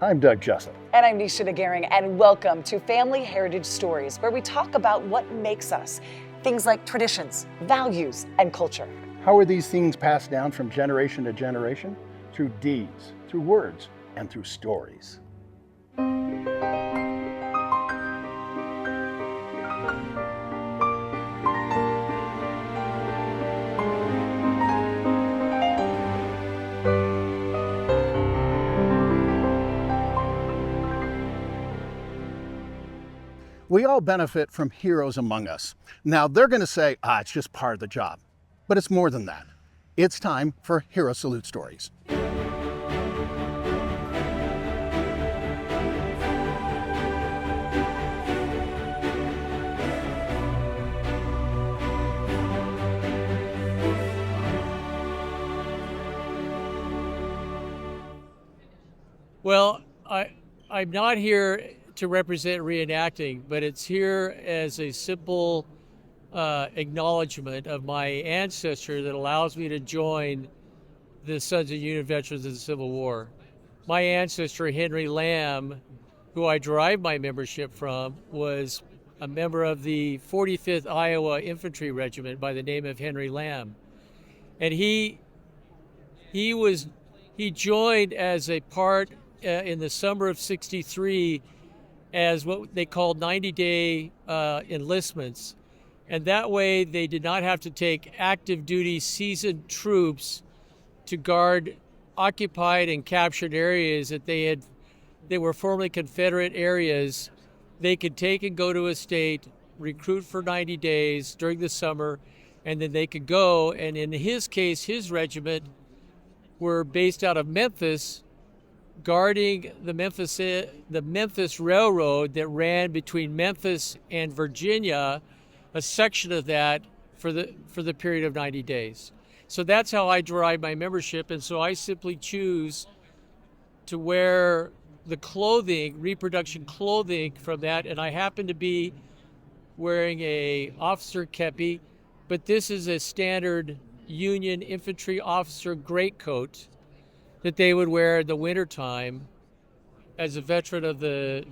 I'm Doug Jessup. And I'm Nisha Nagaring, and welcome to Family Heritage Stories, where we talk about what makes us, things like traditions, values, and culture. How are these things passed down from generation to generation? Through deeds, through words, and through stories. We all benefit from heroes among us. Now, they're going to say, it's just part of the job. But it's more than that. It's time for Hero Salute Stories. Well, I'm not here to represent reenacting, but it's here as a simple acknowledgement of my ancestor that allows me to join the Sons of Union Veterans of the Civil War. My ancestor, Henry Lamb, who I derive my membership from, was a member of the 45th Iowa Infantry Regiment by the name of Henry Lamb. And he joined as a part in the summer of '63 as what they called 90-day enlistments. And that way they did not have to take active duty seasoned troops to guard occupied and captured areas that they were formerly Confederate areas. They could take and go to a state, recruit for 90 days during the summer, and then they could go. And in his case, his regiment were based out of Memphis, guarding the Memphis Railroad that ran between Memphis and Virginia, a section of that for the period of 90 days. So that's how I derive my membership, and so I simply choose to wear the clothing, reproduction clothing from that, and I happen to be wearing a officer kepi, but this is a standard Union infantry officer greatcoat that they would wear in the wintertime. As a veteran of the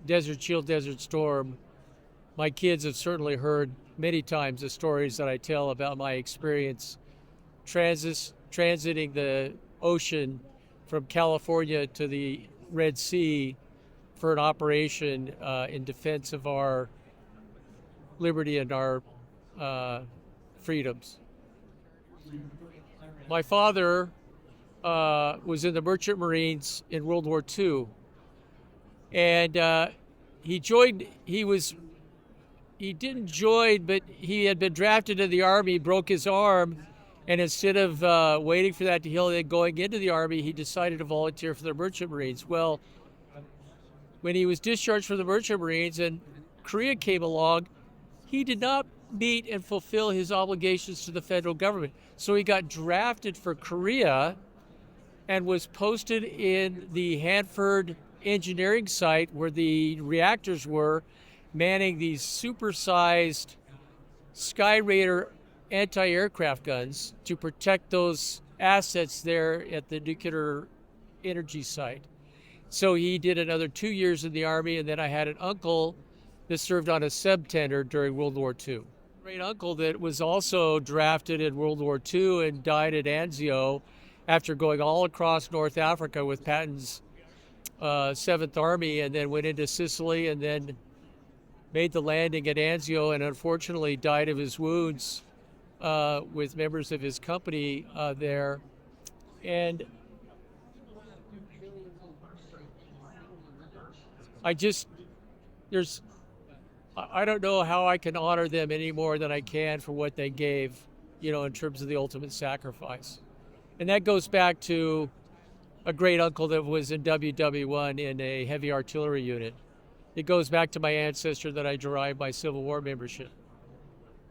Desert Shield, Desert Storm, my kids have certainly heard many times the stories that I tell about my experience transiting the ocean from California to the Red Sea for an operation in defense of our liberty and our freedoms. My father was in the Merchant Marines in World War II. And he didn't join, but he had been drafted in the Army, broke his arm, and instead of waiting for that to heal and going into the Army, he decided to volunteer for the Merchant Marines. Well, when he was discharged from the Merchant Marines and Korea came along, he did not meet and fulfill his obligations to the federal government. So he got drafted for Korea and was posted in the Hanford engineering site where the reactors were, manning these supersized Sky Raider anti-aircraft guns to protect those assets there at the nuclear energy site. So he did another 2 years in the Army, and then I had an uncle that served on a subtender during World War II. Great uncle that was also drafted in World War II and died at Anzio after going all across North Africa with Patton's 7th Army, and then went into Sicily and then made the landing at Anzio, and unfortunately died of his wounds with members of his company there. And I don't know how I can honor them any more than I can for what they gave, in terms of the ultimate sacrifice. And that goes back to a great uncle that was in WW1 in a heavy artillery unit. It goes back to my ancestor that I derived my Civil War membership.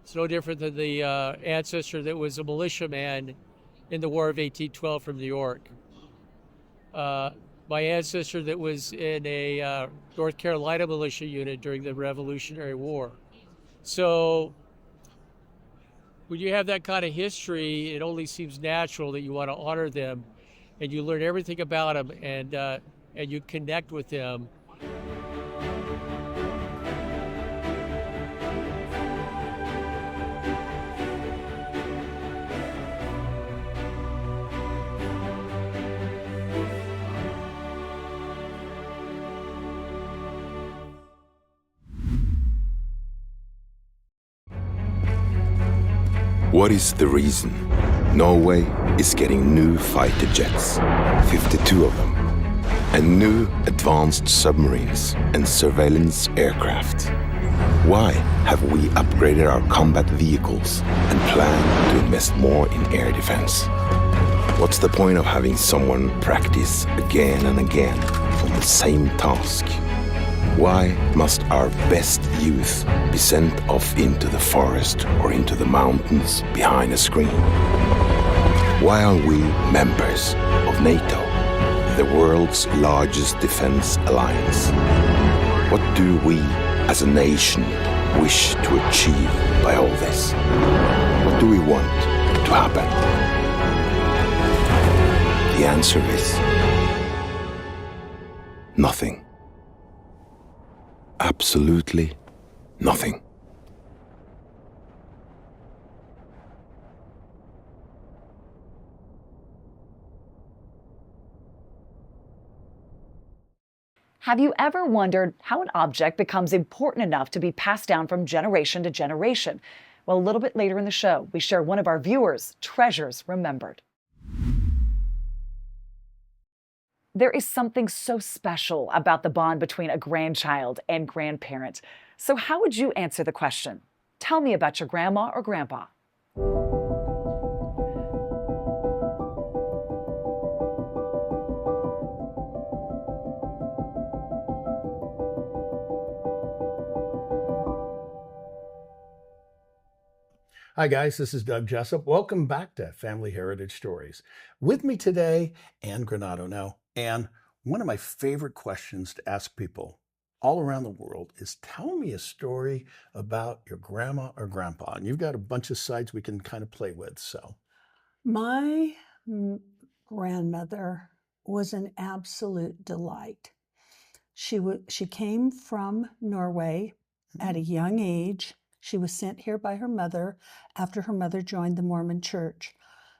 It's no different than the ancestor that was a militiaman in the War of 1812 from New York. My ancestor that was in a North Carolina militia unit during the Revolutionary War. So when you have that kind of history, it only seems natural that you want to honor them, and you learn everything about them. And and you connect with them. What is the reason Norway is getting new fighter jets, 52 of them, and new advanced submarines and surveillance aircraft? Why have we upgraded our combat vehicles and plan to invest more in air defense? What's the point of having someone practice again and again on the same task? Why must our best youth be sent off into the forest or into the mountains behind a screen? Why are we members of NATO, the world's largest defense alliance? What do we as a nation wish to achieve by all this? What do we want to happen? The answer is nothing. Absolutely nothing. Have you ever wondered how an object becomes important enough to be passed down from generation to generation? Well, a little bit later in the show, we share one of our viewers' treasures remembered. There is something so special about the bond between a grandchild and grandparent. So how would you answer the question? Tell me about your grandma or grandpa. Hi guys, this is Doug Jessup. Welcome back to Family Heritage Stories. With me today, Ann Granado. Now, Ann, one of my favorite questions to ask people all around the world is tell me a story about your grandma or grandpa. And you've got a bunch of sides we can kind of play with, so. My grandmother was an absolute delight. She came from Norway at a young age. She was sent here by her mother after her mother joined the Mormon Church.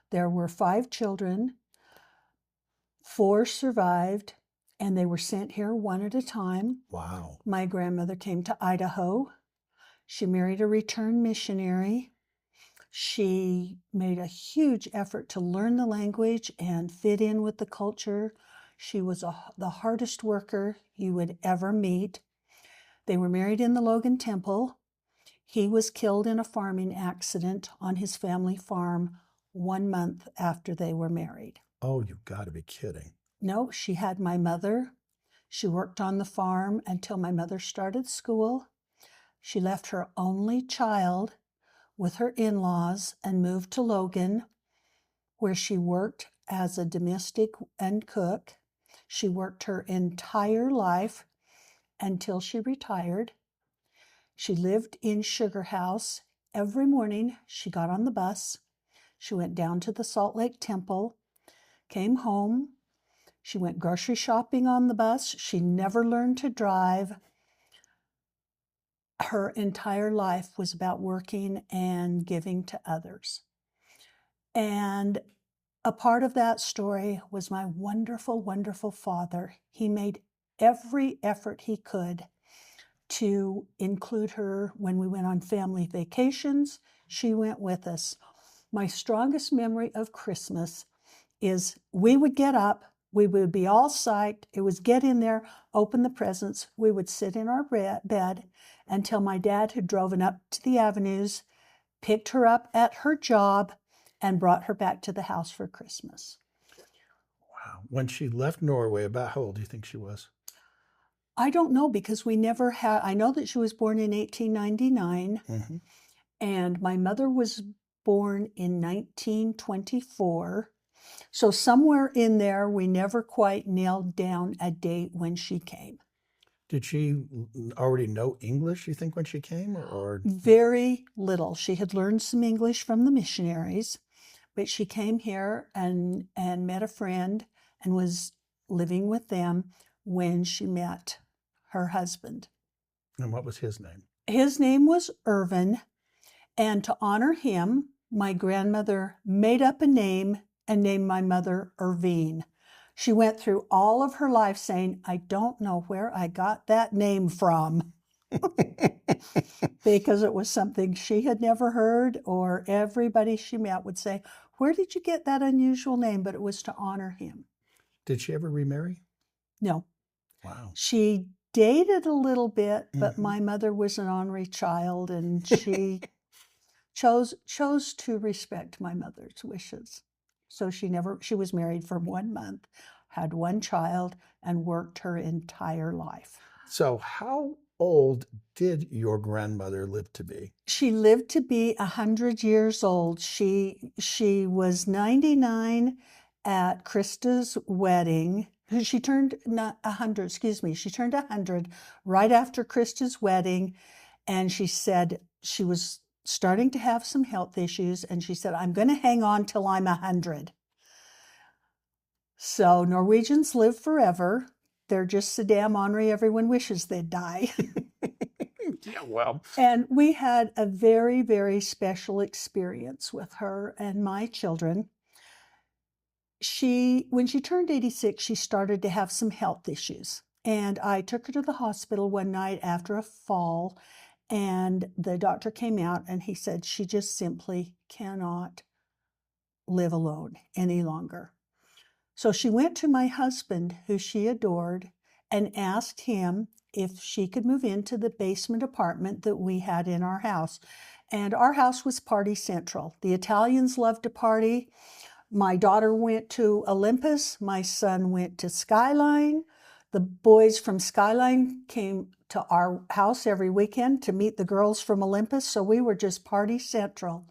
There were 5 children, 4 survived, and they were sent here one at a time. Wow. My grandmother came to Idaho. She married a returned missionary. She made a huge effort to learn the language and fit in with the culture. She was the hardest worker you would ever meet. They were married in the Logan Temple. He was killed in a farming accident on his family farm 1 month after they were married. Oh, you've got to be kidding. No, she had my mother. She worked on the farm until my mother started school. She left her only child with her in-laws and moved to Logan, where she worked as a domestic and cook. She worked her entire life until she retired. She lived in Sugar House. Every morning she got on the bus. She went down to the Salt Lake Temple, came home. She went grocery shopping on the bus. She never learned to drive. Her entire life was about working and giving to others. And a part of that story was my wonderful, wonderful father. He made every effort he could to include her when we went on family vacations. She went with us. My strongest memory of Christmas is we would get up, we would be all psyched. It was get in there, open the presents. We would sit in our bed until my dad had driven up to the avenues, picked her up at her job, and brought her back to the house for Christmas. Wow. When she left Norway, about how old do you think she was? I don't know because we never had, I know that she was born in 1899, and my mother was born in 1924. So somewhere in there, we never quite nailed down a date when she came. Did she already know English, you think, when she came? Or Very little. She had learned some English from the missionaries, but she came here and met a friend and was living with them when she met her husband. And what was his name? His name was Irvin, and to honor him, my grandmother made up a name and named my mother Irvine. She went through all of her life saying, I don't know where I got that name from. Because it was something she had never heard, or everybody she met would say, where did you get that unusual name? But it was to honor him. Did she ever remarry? No. Wow. She dated a little bit, but Mhm. my mother was an ornery child, and she chose to respect my mother's wishes. So she was married for 1 month, had one child, and worked her entire life. So how old did your grandmother live to be? She lived to be 100 years old. She was 99 at Krista's wedding. She turned 100, excuse me. She turned 100 right after Krista's wedding, and she said she was starting to have some health issues, and she said, I'm going to hang on till I'm 100. So Norwegians live forever. They're just so damn ornery, everyone wishes they'd die. Yeah, well. And we had a very, very special experience with her and my children. When she turned 86, she started to have some health issues. And I took her to the hospital one night after a fall, and the doctor came out and he said she just simply cannot live alone any longer. So she went to my husband, who she adored, and asked him if she could move into the basement apartment that we had in our house. And our house was party central. The Italians loved to party. My daughter went to Olympus. My son went to Skyline. The boys from Skyline came to our house every weekend to meet the girls from Olympus. So we were just party central.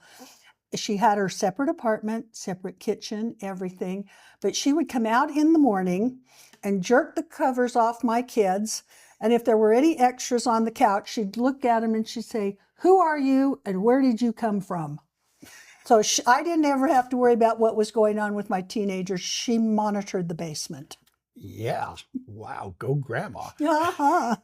She had her separate apartment, separate kitchen, everything. But she would come out in the morning and jerk the covers off my kids. And if there were any extras on the couch, she'd look at them and she'd say, who are you and where did you come from? So I didn't ever have to worry about what was going on with my teenagers. She monitored the basement. Yeah. Wow. Go grandma. Uh-huh.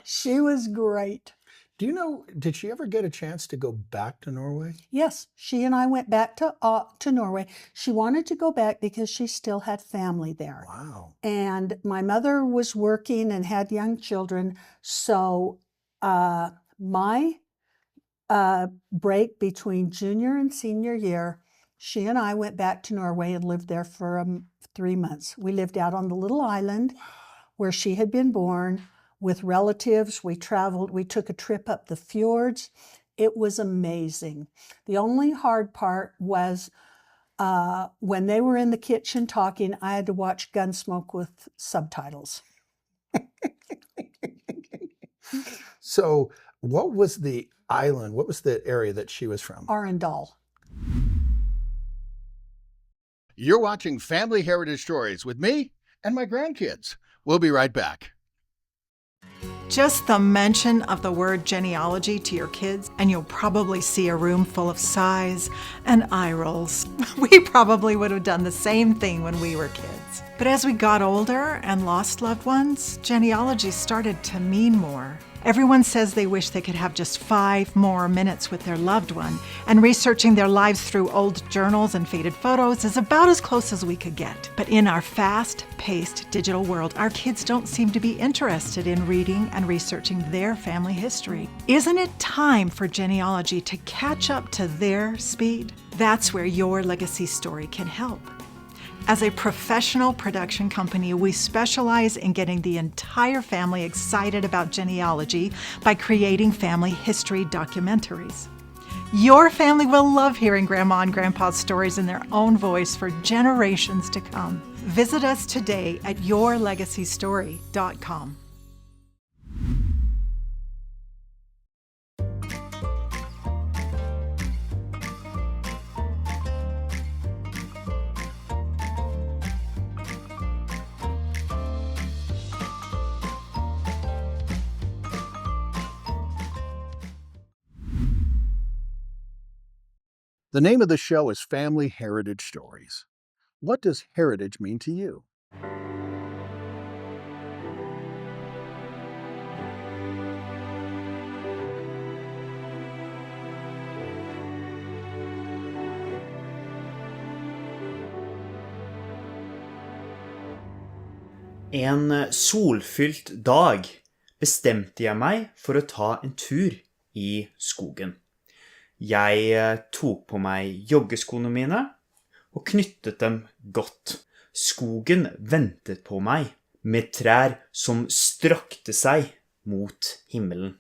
She was great. Do you know, did she ever get a chance to go back to Norway? Yes, she and I went back to Norway. She wanted to go back because she still had family there. Wow. And my mother was working and had young children. So my break between junior and senior year, she and I went back to Norway and lived there for 3 months. We lived out on the little island where she had been born with relatives. We traveled, we took a trip up the fjords. It was amazing. The only hard part was when they were in the kitchen talking, I had to watch Gunsmoke with subtitles. So what was the island? What was the area that she was from? Arendal. You're watching Family Heritage Stories with me and my grandkids. We'll be right back. Just the mention of the word genealogy to your kids, and you'll probably see a room full of sighs and eye rolls. We probably would have done the same thing when we were kids. But as we got older and lost loved ones, genealogy started to mean more. Everyone says they wish they could have just 5 more minutes with their loved one, and researching their lives through old journals and faded photos is about as close as we could get. But in our fast-paced digital world, our kids don't seem to be interested in reading and researching their family history. Isn't it time for genealogy to catch up to their speed? That's where Your Legacy Story can help. As a professional production company, we specialize in getting the entire family excited about genealogy by creating family history documentaries. Your family will love hearing Grandma and Grandpa's stories in their own voice for generations to come. Visit us today at yourlegacystory.com. The name of the show is Family Heritage Stories. What does heritage mean to you? En solfylt dag bestemte jeg meg for å ta en tur i skogen. Jeg tok på meg joggeskoene mine og knyttet dem godt. Skogen ventet på meg med trær som strakte seg mot himmelen.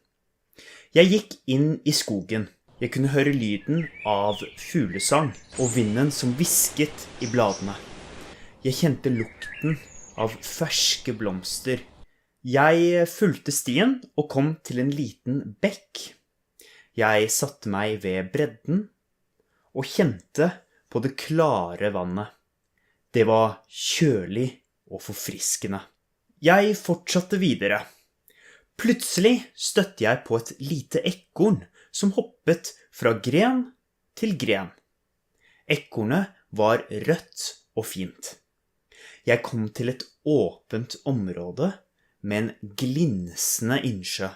Jeg gikk inn i skogen. Jeg kunne høre lyden av fuglesang og vinden som visket i bladene. Jeg kjente lukten av ferske blomster. Jeg fulgte stien og kom til en liten bekk. Jeg satte meg ved bredden og kjente på det klare vannet. Det var kjølig og forfriskende. Jeg fortsatte videre. Plutselig støtte jeg på et lite ekorn som hoppet fra gren til gren. Ekornet var rødt og fint. Jeg kom til et åpent område med en glinsende innsjø.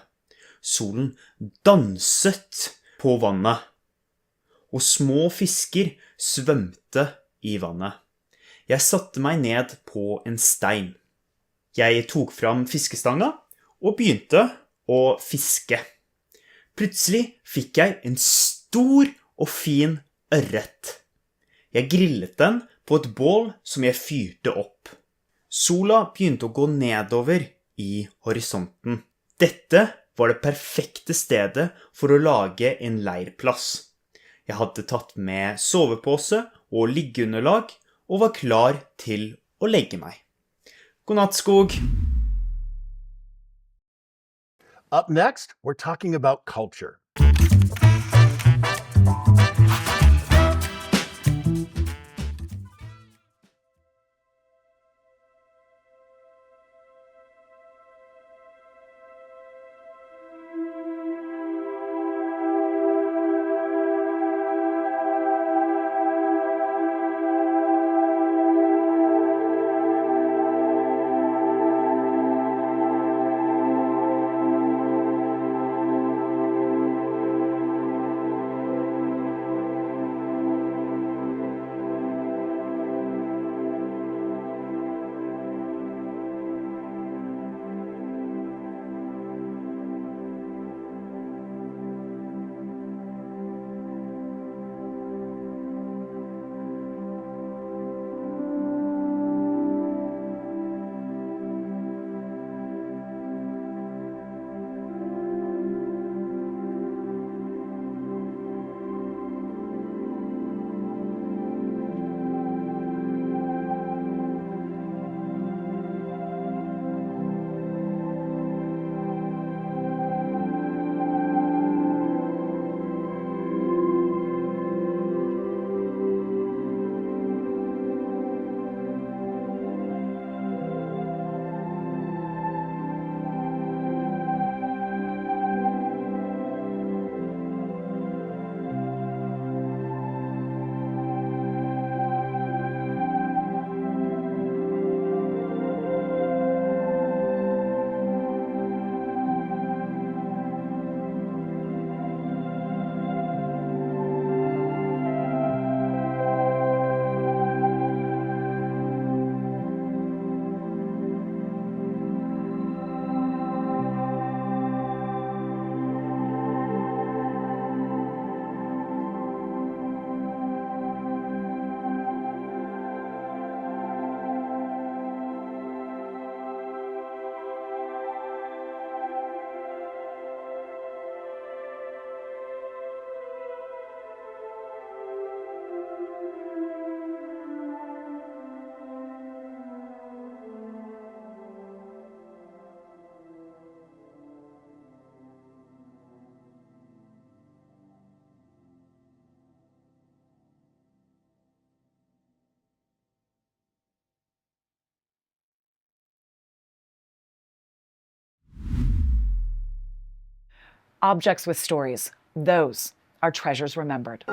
Solen danset på vannet, og små fisker svømte i vannet. Jeg satte meg ned på en stein. Jeg tok fram fiskestanga og begynte å fiske. Plutselig fikk jeg en stor og fin ørret. Jeg grillet den på et bål som jeg fyrte opp. Sola begynte å gå nedover i horisonten. Dette var det perfekte stedet for å lage en leirplass. Jeg hadde tatt med sovepose og liggeunderlag og var klar til å legge meg. God natt, skog! Up next, we're talking about culture. Objects with stories, those are treasures remembered.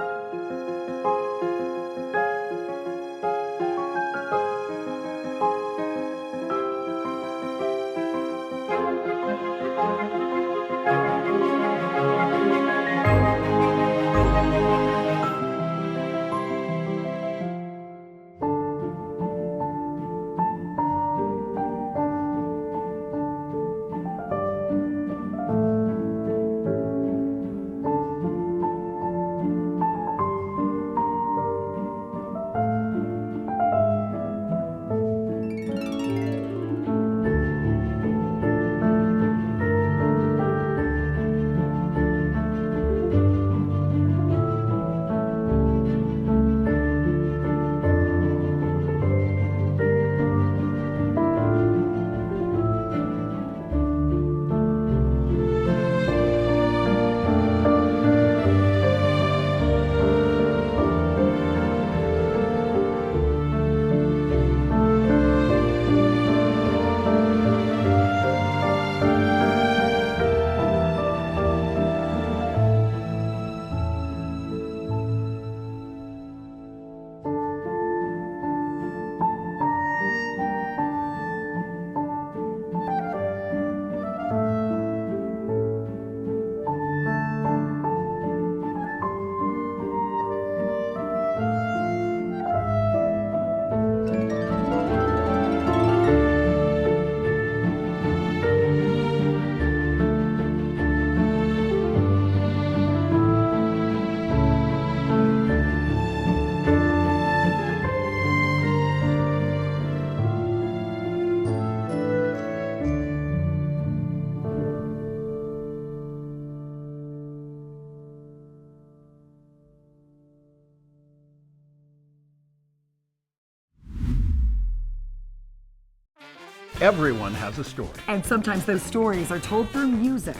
Everyone has a story. And sometimes those stories are told through music.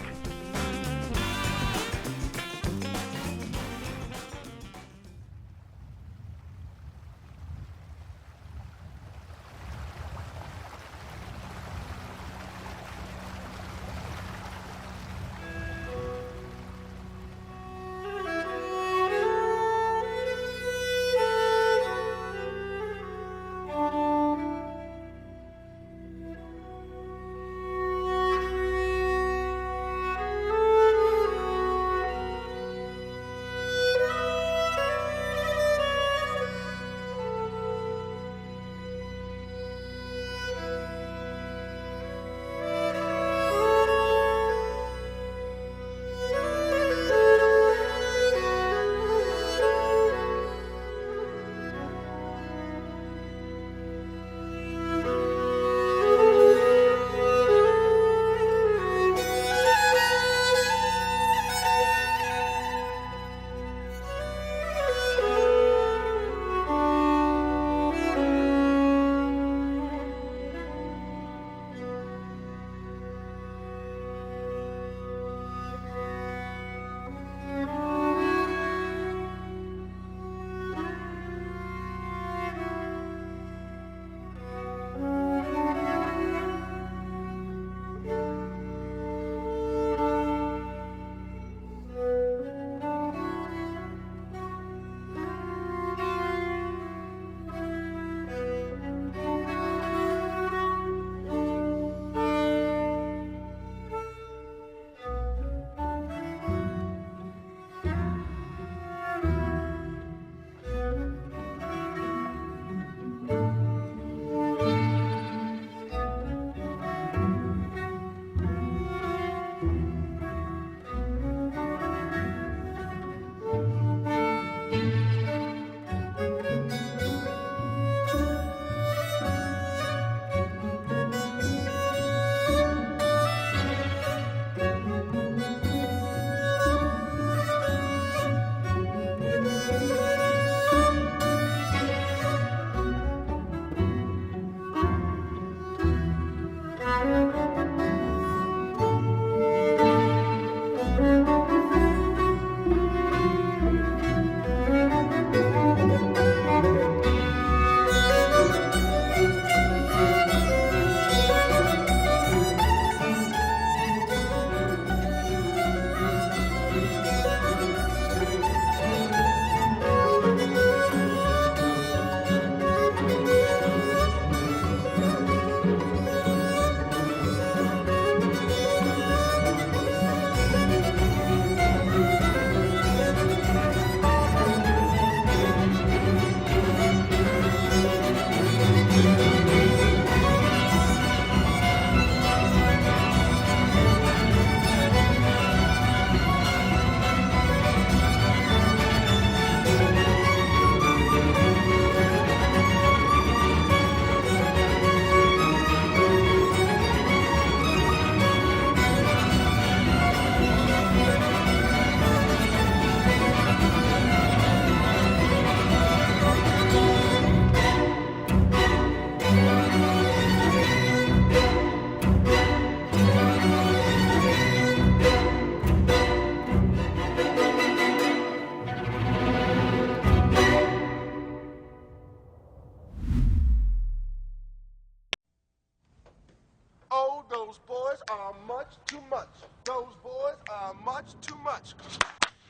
Those boys are much too much. Those boys are much too much.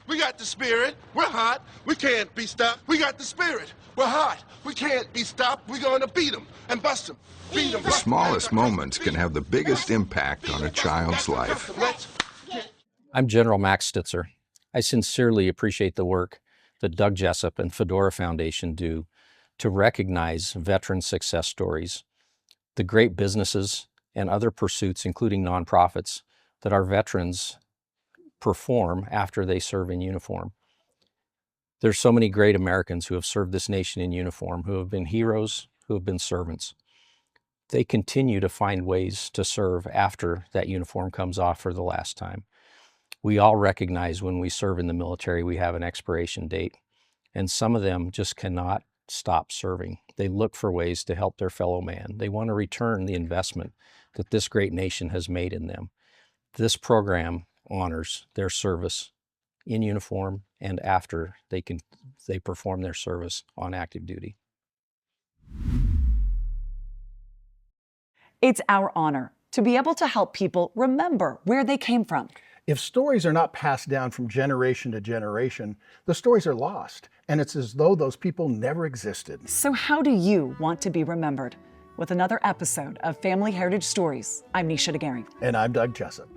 We got the spirit. We're hot. We can't be stopped. We got the spirit. We're hot. We can't be stopped. We're going to beat them and bust them. Beat them. The smallest moments can have the biggest impact on a child's life. I'm General Max Stitzer. I sincerely appreciate the work that Doug Jessup and Fedora Foundation do to recognize veteran success stories, the great businesses and other pursuits, including nonprofits, that our veterans perform after they serve in uniform. There's so many great Americans who have served this nation in uniform, who have been heroes, who have been servants. They continue to find ways to serve after that uniform comes off for the last time. We all recognize when we serve in the military, we have an expiration date, and some of them just cannot stop serving. They look for ways to help their fellow man. They want to return the investment that this great nation has made in them. This program honors their service in uniform and after they perform their service on active duty. It's our honor to be able to help people remember where they came from. If stories are not passed down from generation to generation, the stories are lost, and it's as though those people never existed. So how do you want to be remembered? With another episode of Family Heritage Stories, I'm Nisha DeGaring. And I'm Doug Jessup.